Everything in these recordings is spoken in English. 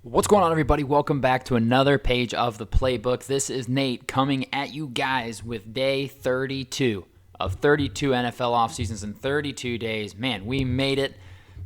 What's going on, everybody? Welcome back to another page of the playbook. This is Nate coming at you guys with day 32 of 32 NFL offseasons in 32 days. Man, we made it.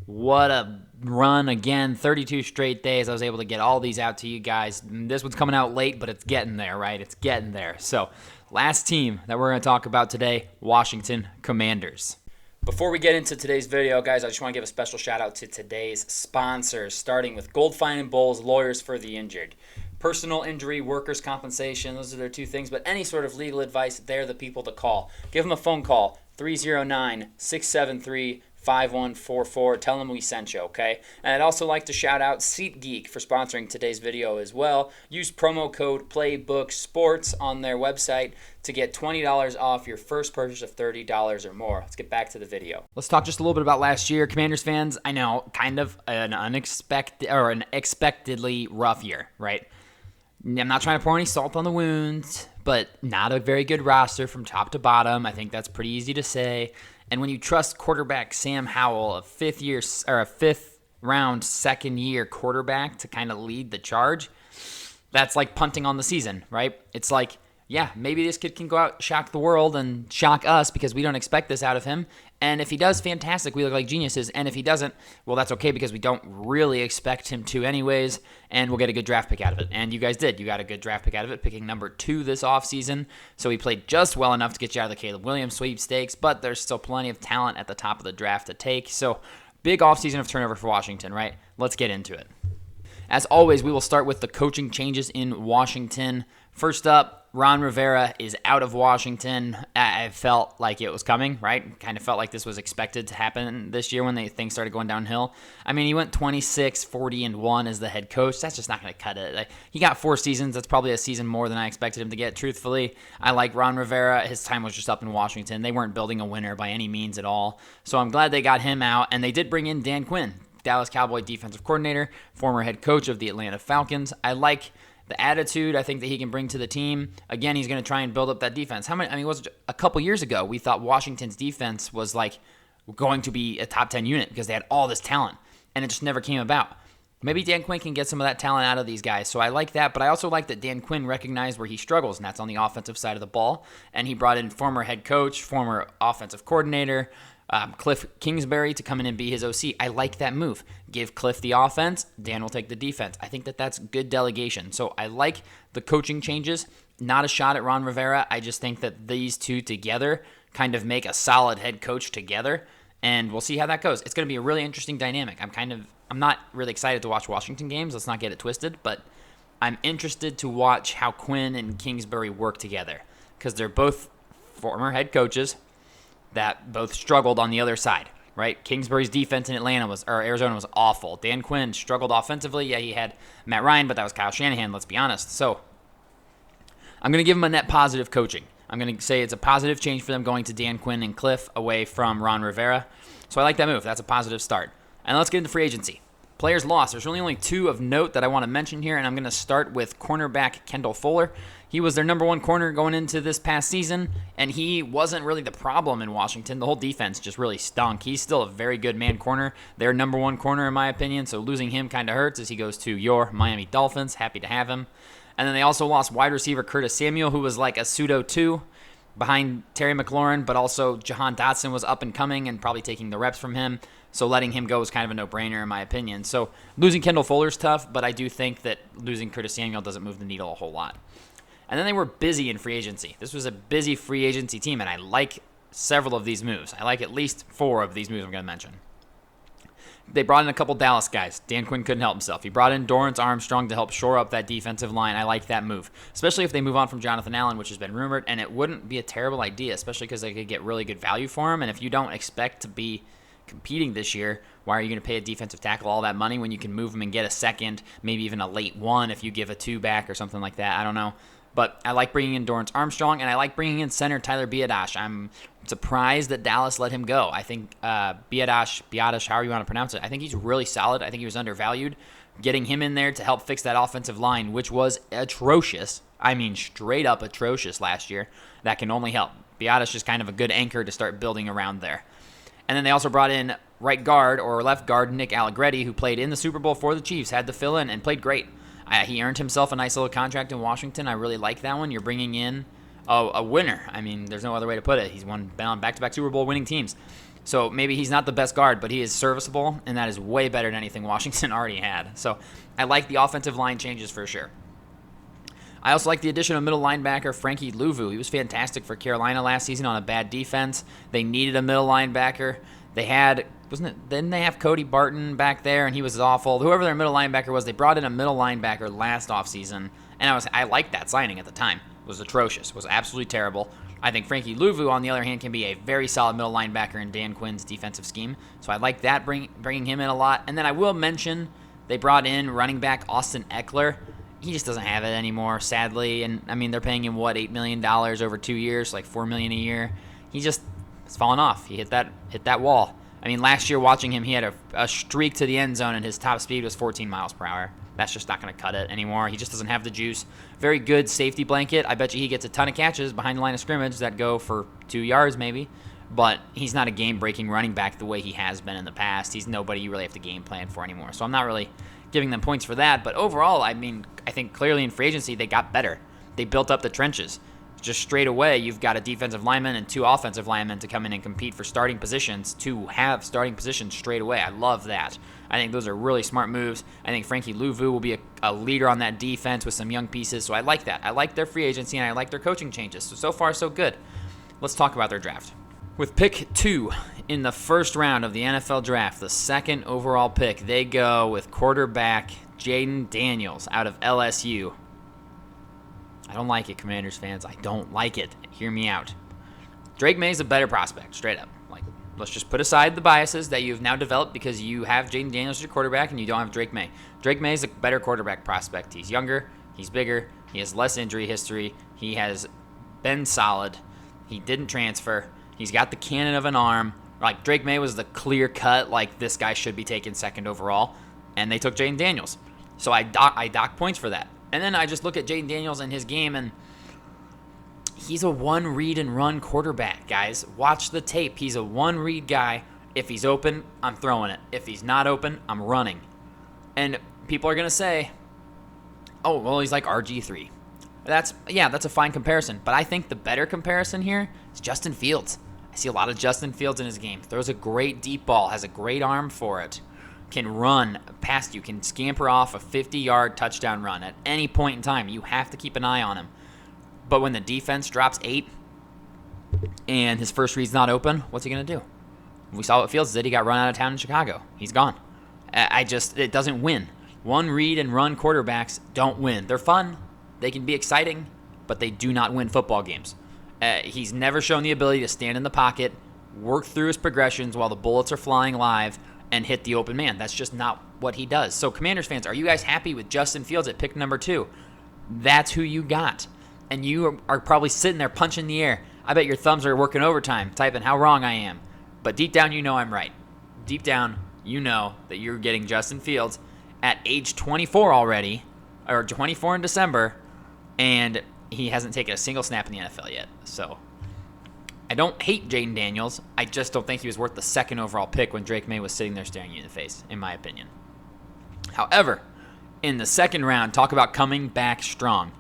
What a run again. 32 straight days. I was able to get all these out to you guys. This one's coming out late, but it's getting there, right? It's getting there. So, last team that we're going to talk about today, Washington Commanders. Before we get into today's video, guys, I just want to give a special shout out to today's sponsors, starting with Gold Fine and Bowles, lawyers for the injured. Personal injury, workers' compensation, those are their two things, but any sort of legal advice, they're the people to call. Give them a phone call, 309-673-5144. Tell them we sent you, okay? And I'd also like to shout out SeatGeek for sponsoring today's video as well. Use promo code PlaybookSports on their website to get $20 off your first purchase of $30 or more. Let's get back to the video. Let's talk just a little bit about last year. Commanders fans, I know, kind of an expectedly rough year, right? I'm not trying to pour any salt on the wounds, but not a very good roster from top to bottom. I think that's pretty easy to say. And when you trust quarterback Sam Howell, a fifth round, second year quarterback to kind of lead the charge, that's like punting on the season, right? It's like, yeah, maybe this kid can go out, shock the world, and shock us because we don't expect this out of him. And if he does, fantastic. We look like geniuses. And if he doesn't, well, that's okay because we don't really expect him to anyways, and we'll get a good draft pick out of it. And you guys did. You got a good draft pick out of it, picking number 2 this offseason. So he played just well enough to get you out of the Caleb Williams sweepstakes, but there's still plenty of talent at the top of the draft to take. So big offseason of turnover for Washington, right? Let's get into it. As always, we will start with the coaching changes in Washington. First up, Ron Rivera is out of Washington. I felt like it was coming, right? Kind of felt like this was expected to happen this year when things started going downhill. I mean, he went 26-40-1 as the head coach. That's just not going to cut it. He got 4 seasons. That's probably a season more than I expected him to get, truthfully. I like Ron Rivera. His time was just up in Washington. They weren't building a winner by any means at all. So I'm glad they got him out, and they did bring in Dan Quinn, Dallas Cowboy defensive coordinator, former head coach of the Atlanta Falcons. I like the attitude I think that he can bring to the team. Again, he's going to try and build up that defense. Was it a couple years ago we thought Washington's defense was like going to be a top 10 unit because they had all this talent, and it just never came about. Maybe Dan Quinn can get some of that talent out of these guys, so I like that. But I also like that Dan Quinn recognized where he struggles, and that's on the offensive side of the ball. And he brought in former head coach, former offensive coordinator, Cliff Kingsbury to come in and be his OC. I like that move. Give Cliff the offense, Dan will take the defense. I think that that's good delegation. So I like the coaching changes. Not a shot at Ron Rivera. I just think that these two together kind of make a solid head coach together, and we'll see how that goes. It's going to be a really interesting dynamic. I'm not really excited to watch Washington games. Let's not get it twisted, but I'm interested to watch how Quinn and Kingsbury work together because they're both former head coaches that both struggled on the other side, right? Kingsbury's defense in Arizona was awful. Dan Quinn struggled offensively. Yeah, he had Matt Ryan, but that was Kyle Shanahan, let's be honest. So I'm going to give him a net positive coaching. I'm going to say it's a positive change for them going to Dan Quinn and Cliff away from Ron Rivera. So I like that move. That's a positive start. And let's get into free agency. Players lost. There's really only 2 of note that I want to mention here, and I'm going to start with cornerback Kendall Fuller. He was their number 1 corner going into this past season, and he wasn't really the problem in Washington. The whole defense just really stunk. He's still a very good man corner, their number 1 corner in my opinion, so losing him kind of hurts as he goes to your Miami Dolphins. Happy to have him. And then they also lost wide receiver Curtis Samuel, who was like a pseudo 2 behind Terry McLaurin, but also Jahan Dotson was up and coming and probably taking the reps from him. So letting him go is kind of a no-brainer in my opinion. So losing Kendall Fuller is tough, but I do think that losing Curtis Samuel doesn't move the needle a whole lot. And then they were busy in free agency. This was a busy free agency team, and I like several of these moves. I like at least 4 of these moves I'm going to mention. They brought in a couple Dallas guys. Dan Quinn couldn't help himself. He brought in Dorrance Armstrong to help shore up that defensive line. I like that move, especially if they move on from Jonathan Allen, which has been rumored, and it wouldn't be a terrible idea, especially because they could get really good value for him. And if you don't expect to be competing this year, why are you going to pay a defensive tackle all that money when you can move him and get a second, maybe even a late 1 if you give a 2 back or something like that? I don't know. But I like bringing in Dorrance Armstrong, and I like bringing in center Tyler Biadasz. I'm surprised that Dallas let him go. I think Biadasz, however you want to pronounce it, I think he's really solid. I think he was undervalued. Getting him in there to help fix that offensive line, which was atrocious. I mean, straight up atrocious last year. That can only help. Biadasz is kind of a good anchor to start building around there. And then they also brought in right guard or left guard Nick Allegretti, who played in the Super Bowl for the Chiefs, had to fill in and played great. He earned himself a nice little contract in Washington. I really like that one. You're bringing in a winner. I mean, there's no other way to put it. He's been on back-to-back Super Bowl winning teams. So maybe he's not the best guard, but he is serviceable, and that is way better than anything Washington already had. So I like the offensive line changes for sure. I also like the addition of middle linebacker Frankie Louvu. He was fantastic for Carolina last season on a bad defense. They needed a middle linebacker. Didn't they have Cody Barton back there, and he was awful. Whoever their middle linebacker was, they brought in a middle linebacker last offseason, and I liked that signing at the time. It was atrocious. It was absolutely terrible. I think Frankie Louvu, on the other hand, can be a very solid middle linebacker in Dan Quinn's defensive scheme. So I like that, bringing him in a lot. And then I will mention they brought in running back Austin Eckler. He just doesn't have it anymore, sadly. And, I mean, they're paying him, $8 million over 2 years, like $4 million a year. He just has fallen off. He hit that wall. I mean, last year watching him, he had a streak to the end zone, and his top speed was 14 miles per hour. That's just not going to cut it anymore. He just doesn't have the juice. Very good safety blanket. I bet you he gets a ton of catches behind the line of scrimmage that go for 2 yards maybe. But he's not a game-breaking running back the way he has been in the past. He's nobody you really have to game plan for anymore. So I'm not really giving them points for that. But overall, I mean, I think clearly in free agency they got better. They built up the trenches. Just straight away, you've got a defensive lineman and 2 offensive linemen to come in and compete for starting positions, to have starting positions straight away. I love that. I think those are really smart moves. I think Frankie Louvu will be a leader on that defense with some young pieces, so I like that. I like their free agency, and I like their coaching changes. So far, so good. Let's talk about their draft. With pick 2 in the first round of the NFL draft, the second overall pick, they go with quarterback Jaden Daniels out of LSU. I don't like it, Commanders fans. I don't like it. Hear me out. Drake Maye's a better prospect, straight up. Let's just put aside the biases that you've now developed because you have Jaden Daniels as your quarterback and you don't have Drake Maye. Drake Maye's a better quarterback prospect. He's younger, he's bigger, he has less injury history, he has been solid, he didn't transfer, he's got the cannon of an arm. Like, Drake Maye was the clear cut, like, this guy should be taken second overall, and they took Jaden Daniels. So I dock points for that. And then I just look at Jaden Daniels and his game, and he's a one-read-and-run quarterback, guys. Watch the tape. He's a one-read guy. If he's open, I'm throwing it. If he's not open, I'm running. And people are going to say, oh, well, he's like RG3. That's a fine comparison. But I think the better comparison here is Justin Fields. I see a lot of Justin Fields in his game. Throws a great deep ball, has a great arm for it, can run past you, can scamper off a 50-yard touchdown run at any point in time. You have to keep an eye on him. But when the defense drops 8 and his first read's not open, what's he going to do? We saw what Fields did. He got run out of town in Chicago. He's gone. It doesn't win. One read and run quarterbacks don't win. They're fun. They can be exciting, but they do not win football games. He's never shown the ability to stand in the pocket, work through his progressions while the bullets are flying live, and hit the open man. That's just not what he does. So, Commanders fans, are you guys happy with Justin Fields at pick number 2? That's who you got. And you are probably sitting there punching the air. I bet your thumbs are working overtime, typing how wrong I am. But deep down, you know I'm right. Deep down, you know that you're getting Justin Fields at age 24 already, or 24 in December, and he hasn't taken a single snap in the NFL yet. So I don't hate Jaden Daniels. I just don't think he was worth the second overall pick when Drake Maye was sitting there staring you in the face, in my opinion. However, in the second round, talk about coming back strong.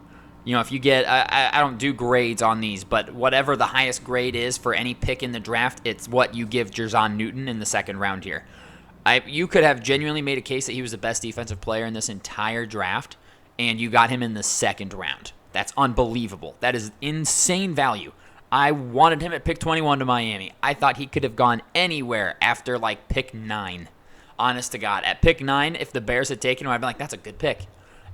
You know, if you get, I don't do grades on these, but whatever the highest grade is for any pick in the draft, it's what you give Jerzon Newton in the second round here. You could have genuinely made a case that he was the best defensive player in this entire draft, and you got him in the second round. That's unbelievable. That is insane value. I wanted him at pick 21 to Miami. I thought he could have gone anywhere after, like, pick 9. Honest to God. At pick 9, if the Bears had taken him, I'd be like, that's a good pick.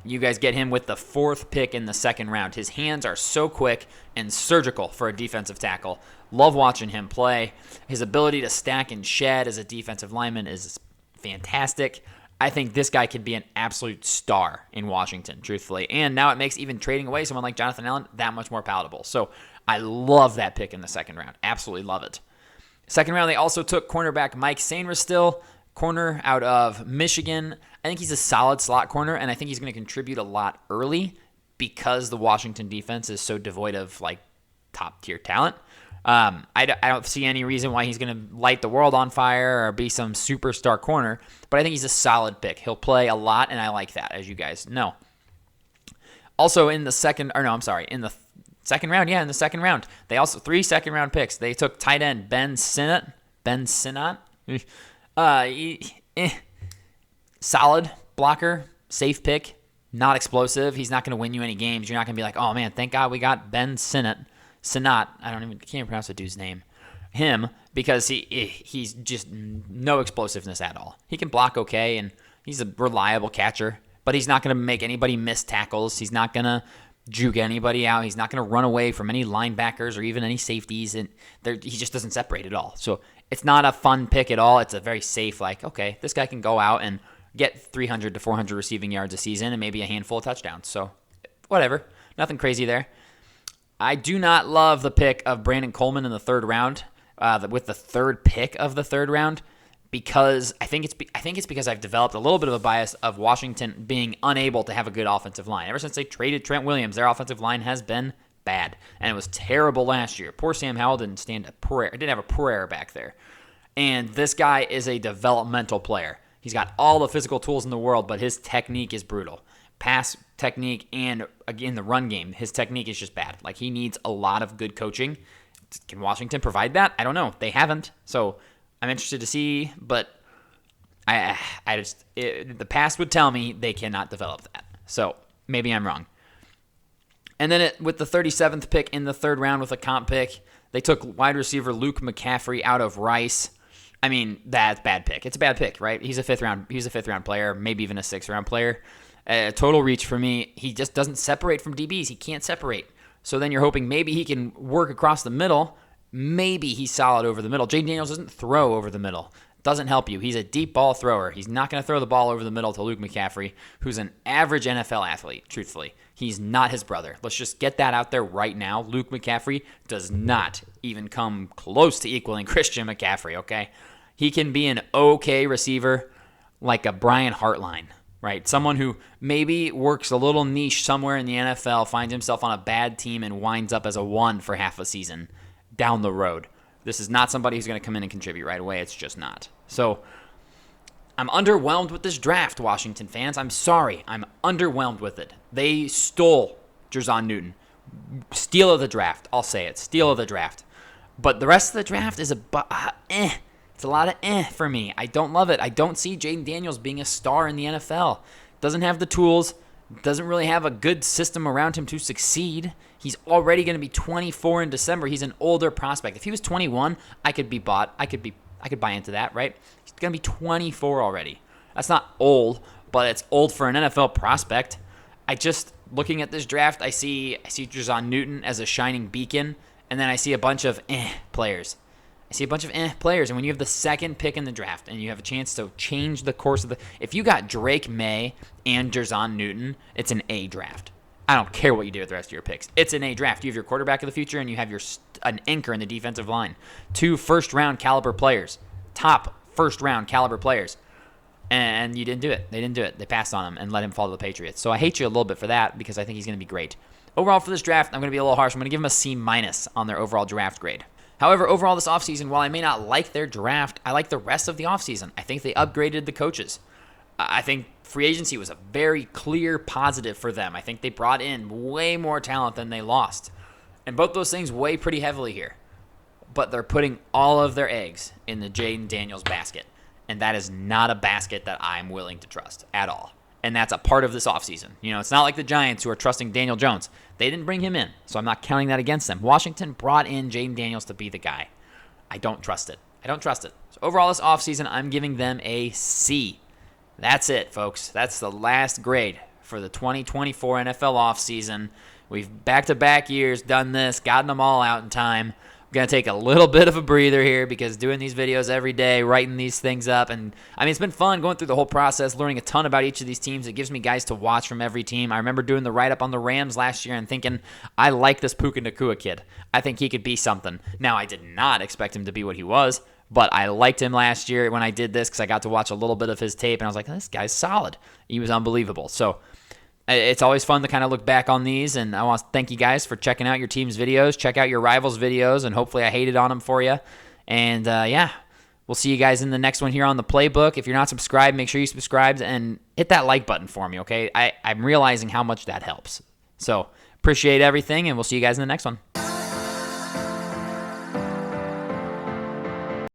You guys get him with the 4th pick in the second round. His hands are so quick and surgical for a defensive tackle. Love watching him play. His ability to stack and shed as a defensive lineman is fantastic. I think this guy could be an absolute star in Washington, truthfully. And now it makes even trading away someone like Jonathan Allen that much more palatable. So I love that pick in the second round. Absolutely love it. Second round, they also took cornerback Mike Sainristil, corner out of Michigan. I think he's a solid slot corner, and I think he's going to contribute a lot early because the Washington defense is so devoid of, like, top-tier talent. I don't see any reason why he's going to light the world on fire or be some superstar corner, but I think he's a solid pick. He'll play a lot, and I like that, as you guys know. Also in the second round, in the second round, they also 3 second-round picks. They took tight end Ben Sinnott. Solid blocker, safe pick, not explosive. He's not going to win you any games. You're not going to be like, oh man, thank God we got Ben Sinnott. Can't pronounce the dude's name. Him, because he's just no explosiveness at all. He can block okay, and he's a reliable catcher, but he's not going to make anybody miss tackles. He's not going to juke anybody out. He's not going to run away from any linebackers or even any safeties, and he just doesn't separate at all. So it's not a fun pick at all. It's a very safe, like, okay, this guy can go out and get 300 to 400 receiving yards a season and maybe a handful of touchdowns. So whatever, nothing crazy there. I do not love the pick of Brandon Coleman in the third round, with the third pick of the third round, because I think it's because I've developed a little bit of a bias of Washington being unable to have a good offensive line. Ever since they traded Trent Williams, their offensive line has been bad, and it was terrible last year. Poor Sam Howell didn't have a prayer back there. And this guy is a developmental player. He's got all the physical tools in the world, but his technique is brutal. Pass technique and, again, the run game, his technique is just bad. Like, he needs a lot of good coaching. Can Washington provide that? I don't know. They haven't. So I'm interested to see, but the past would tell me they cannot develop that. So maybe I'm wrong. And then with the 37th pick in the third round with a comp pick, they took wide receiver Luke McCaffrey out of Rice. I mean, that's a bad pick. It's a bad pick, right? He's a fifth round player, maybe even a 6th round player. Total reach for me. He just doesn't separate from DBs. He can't separate. So then you're hoping maybe he can work across the middle. Maybe he's solid over the middle. Jaden Daniels doesn't throw over the middle. Doesn't help you. He's a deep ball thrower. He's not going to throw the ball over the middle to Luke McCaffrey, who's an average NFL athlete, truthfully. He's not his brother. Let's just get that out there right now. Luke McCaffrey does not even come close to equaling Christian McCaffrey, okay? He can be an okay receiver like a Brian Hartline, right? Someone who maybe works a little niche somewhere in the NFL, finds himself on a bad team, and winds up as a 1 for half a season down the road. This is not somebody who's going to come in and contribute right away. It's just not. So I'm underwhelmed with this draft, Washington fans. I'm sorry. I'm underwhelmed with it. They stole Jerzon Newton. Steal of the draft. I'll say it. Steal of the draft. But the rest of the draft is It's a lot of for me. I don't love it. I don't see Jaden Daniels being a star in the NFL. Doesn't have the tools. Doesn't really have a good system around him to succeed. He's already going to be 24 in December. He's an older prospect. If he was 21, I could be bought. I could buy into that, right? He's going to be 24 already. That's not old, but it's old for an NFL prospect. Looking at this draft, I see Jerzon Newton as a shining beacon, and then I see a bunch of players. And when you have the second pick in the draft and you have a chance to change the course of if you got Drake Maye and Jerzon Newton, it's an A draft. I don't care what you do with the rest of your picks. It's an A draft. You have your quarterback of the future and you have an anchor in the defensive line. 2 first-round caliber players. Top first-round caliber players. And you didn't do it. They didn't do it. They passed on him and let him fall to the Patriots. So I hate you a little bit for that because I think he's going to be great. Overall for this draft, I'm going to be a little harsh. I'm going to give him a C- on their overall draft grade. However, overall this offseason, while I may not like their draft, I like the rest of the offseason. I think they upgraded the coaches. I think free agency was a very clear positive for them. I think they brought in way more talent than they lost. And both those things weigh pretty heavily here. But they're putting all of their eggs in the Jaden Daniels basket. And that is not a basket that I'm willing to trust at all. And that's a part of this offseason. It's not like the Giants who are trusting Daniel Jones. They didn't bring him in, so I'm not counting that against them. Washington brought in Jaden Daniels to be the guy. I don't trust it. So overall, this offseason, I'm giving them a C. That's it, folks. That's the last grade for the 2024 NFL offseason. We've back-to-back years done this, gotten them all out in time. I'm going to take a little bit of a breather here because doing these videos every day, writing these things up, and it's been fun going through the whole process, learning a ton about each of these teams. It gives me guys to watch from every team. I remember doing the write-up on the Rams last year and thinking, I like this Puka Nacua kid. I think he could be something. Now, I did not expect him to be what he was, but I liked him last year when I did this because I got to watch a little bit of his tape, and I was like, this guy's solid. He was unbelievable. So It's always fun to kind of look back on these, and I want to thank you guys for checking out your team's videos. Check out your rivals' videos, and hopefully I hated on them for you. And, we'll see you guys in the next one here on the Playbook. If you're not subscribed, make sure you subscribe and hit that like button for me, okay? I'm realizing how much that helps. So appreciate everything, and we'll see you guys in the next one.